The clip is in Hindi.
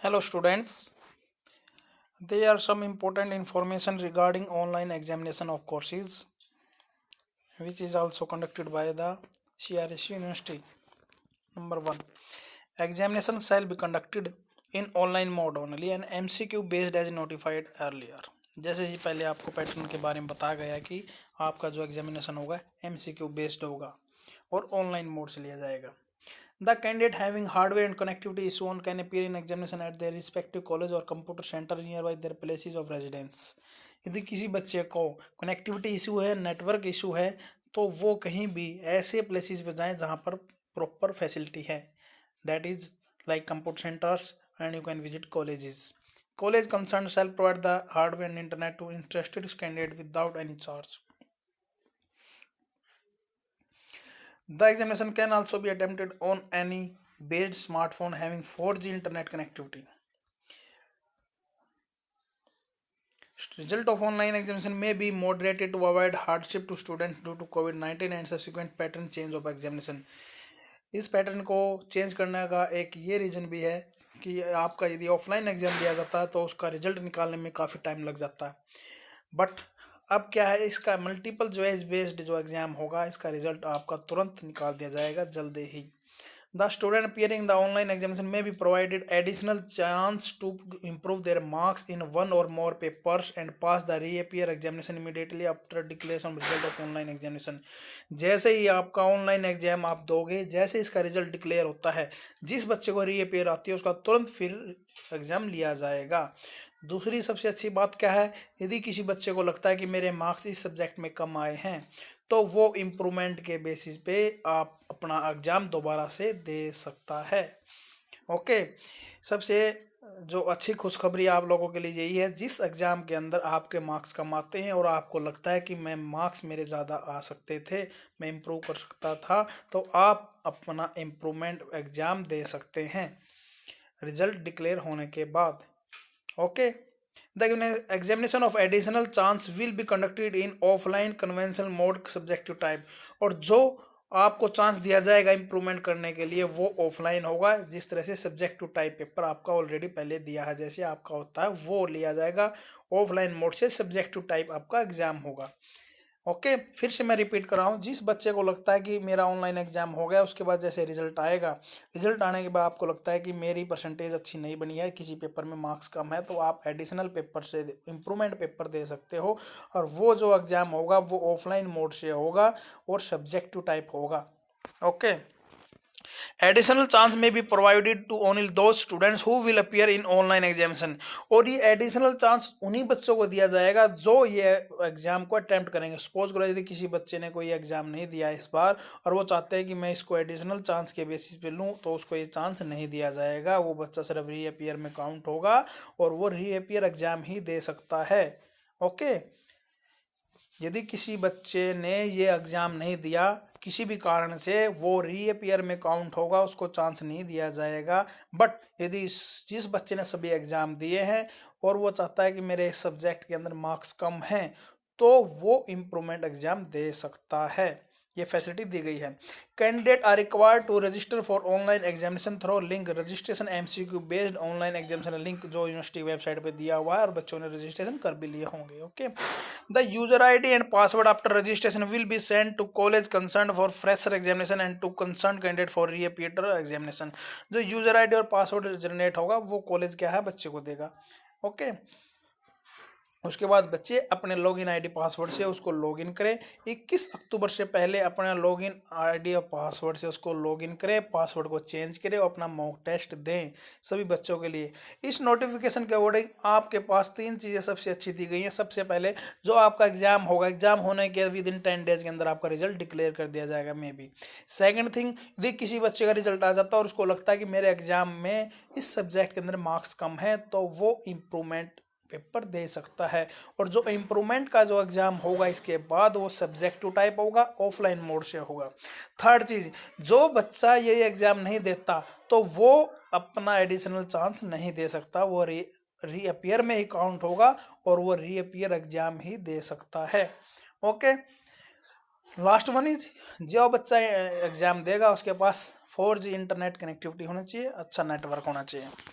Hello students, there are some important information regarding online examination of courses which is also conducted by the CRSU University. Number 1. Examination shall be conducted in online mode only and MCQ based as notified earlier. जैसे ही पहले आपको पैटर्न के बारे में बताया गया कि आपका जो एग्जामिनेशन होगा MCQ बेस्ड होगा और ऑनलाइन मोड से लिया जाएगा. The candidate having hardware and connectivity issue on can appear in examination at their respective college or computer center nearby their places of residence. यदि किसी बच्चे को कनेक्टिविटी इशू है, नेटवर्क इशू है, तो वो कहीं भी ऐसे प्लेसेस पे जाएं जहां पर प्रॉपर फैसिलिटी है. That is like computer centres and you can visit colleges. College concerned shall provide the hardware and internet to interested candidate without any charge. The examination can also be attempted on any based smartphone having 4G internet connectivity. Result of online examination may be moderated to avoid hardship to students due to COVID-19 and subsequent pattern change of examination. इस पैटर्न को चेंज करने का एक ये रीज़न भी है कि आपका यदि ऑफलाइन एग्ज़ाम दिया जाता है तो उसका रिजल्ट निकालने में काफ़ी टाइम लग जाता है. बट अब क्या है, इसका मल्टीपल चॉइस बेस्ड जो एग्ज़ाम होगा इसका रिजल्ट आपका तुरंत निकाल दिया जाएगा जल्दी ही. The student appearing in the online examination may be provided additional chance to improve their marks in one or more papers and pass the reappear examination immediately after declaration of result of online examination. जैसे ही आपका ऑनलाइन एग्जाम आप दोगे, जैसे इसका रिजल्ट डिक्लेयर होता है, जिस बच्चे को रीअपियर आती है उसका तुरंत फिर एग्जाम लिया जाएगा. दूसरी सबसे अच्छी बात क्या है, यदि किसी बच्चे को लगता है कि मेरे मार्क्स इस सब्जेक्ट में कम आए हैं तो वो इम्प्रूवमेंट के बेसिस पे आप अपना एग्ज़ाम दोबारा से दे सकता है. ओके, सबसे जो अच्छी खुशखबरी आप लोगों के लिए यही है, जिस एग्ज़ाम के अंदर आपके मार्क्स कम आते हैं और आपको लगता है कि मैं मार्क्स मेरे ज़्यादा आ सकते थे, मैं इम्प्रूव कर सकता था, तो आप अपना इम्प्रूवमेंट एग्ज़ाम दे सकते हैं रिजल्ट डिक्लेयर होने के बाद. Okay, The examination of additional chance will be conducted in offline conventional mode subjective type. और जो आपको चांस दिया जाएगा इम्प्रूवमेंट करने के लिए वो ऑफलाइन होगा, जिस तरह से सब्जेक्टिव टाइप पेपर आपका ऑलरेडी पहले दिया है जैसे आपका होता है वो लिया जाएगा. ऑफलाइन मोड से सब्जेक्टिव टाइप आपका एग्जाम होगा. ओके, फिर से मैं रिपीट कर रहा हूँ, जिस बच्चे को लगता है कि मेरा ऑनलाइन एग्जाम हो गया, उसके बाद जैसे रिजल्ट आएगा, रिजल्ट आने के बाद आपको लगता है कि मेरी परसेंटेज अच्छी नहीं बनी है, किसी पेपर में मार्क्स कम है, तो आप एडिशनल पेपर से इम्प्रूवमेंट पेपर दे सकते हो और वो जो एग्ज़ाम होगा वो ऑफलाइन मोड से होगा और सब्जेक्टिव टाइप होगा. ओके, एडिशनल चांस में भी प्रोवाइडेड टू ओनली दो students who will appear in online examination. और ये एडिशनल चांस उन्हीं बच्चों को दिया जाएगा जो ये एग्जाम को अटेम्प्ट करेंगे. सपोज करो यदि किसी बच्चे ने कोई एग्जाम नहीं दिया इस बार और वो चाहते हैं कि मैं इसको एडिशनल चांस के बेसिस पे लूँ, तो उसको ये चांस नहीं दिया जाएगा. वो बच्चा सिर्फ रीअपीयर में काउंट होगा और वो रीअपीयर एग्जाम ही दे सकता है. ओके, यदि किसी बच्चे ने ये एग्ज़ाम नहीं दिया किसी भी कारण से, वो रीअपीयर में काउंट होगा, उसको चांस नहीं दिया जाएगा. बट यदि जिस बच्चे ने सभी एग्ज़ाम दिए हैं और वो चाहता है कि मेरे सब्जेक्ट के अंदर मार्क्स कम हैं, तो वो इम्प्रूवमेंट एग्ज़ाम दे सकता है. ये फैसिलिटी दी गई है. Candidate are required to register for online examination through link registration MCQ based online examination link जो यूनिवर्सिटी वेबसाइट पे दिया हुआ है और बच्चों ने रजिस्ट्रेशन कर भी लिए होंगे. Okay, the user ID and password after registration will be send to college concern for fresher examination and to concern candidate for reappear examination. जो यूजर ID और पासवर्ड जनरेट होगा वो कॉलेज क्या है बच्चे को देगा. ओके, उसके बाद बच्चे अपने लॉगिन आईडी पासवर्ड से उसको लॉगिन करें. 21 अक्टूबर से पहले अपना लॉगिन आईडी और पासवर्ड से उसको लॉगिन करें, पासवर्ड को चेंज करें और अपना मॉक टेस्ट दें सभी बच्चों के लिए. इस नोटिफिकेशन के अकॉर्डिंग आपके पास 3 चीज़ें सबसे अच्छी दी गई हैं. सबसे पहले जो आपका एग्जाम होगा, एग्जाम होने के विद इन 10 डेज के अंदर आपका रिजल्ट डिक्लेयर कर दिया जाएगा मे बी. सेकेंड थिंग, यदि किसी बच्चे का रिजल्ट आ जाता है और उसको लगता है कि मेरे एग्जाम में इस सब्जेक्ट के अंदर मार्क्स कम है, तो वो इम्प्रूवमेंट पेपर दे सकता है. और जो इम्प्रूवमेंट का जो एग्जाम होगा इसके बाद वो सब्जेक्टिव टाइप होगा, ऑफलाइन मोड से होगा. थर्ड चीज़, जो बच्चा ये एग्जाम नहीं देता तो वो अपना एडिशनल चांस नहीं दे सकता, वो रीअपीयर में ही काउंट होगा और वो रीअपीयर एग्जाम ही दे सकता है. ओके, लास्ट वन इज, जो बच्चा एग्जाम देगा उसके पास 4G इंटरनेट कनेक्टिविटी होनी चाहिए, अच्छा नेटवर्क होना चाहिए.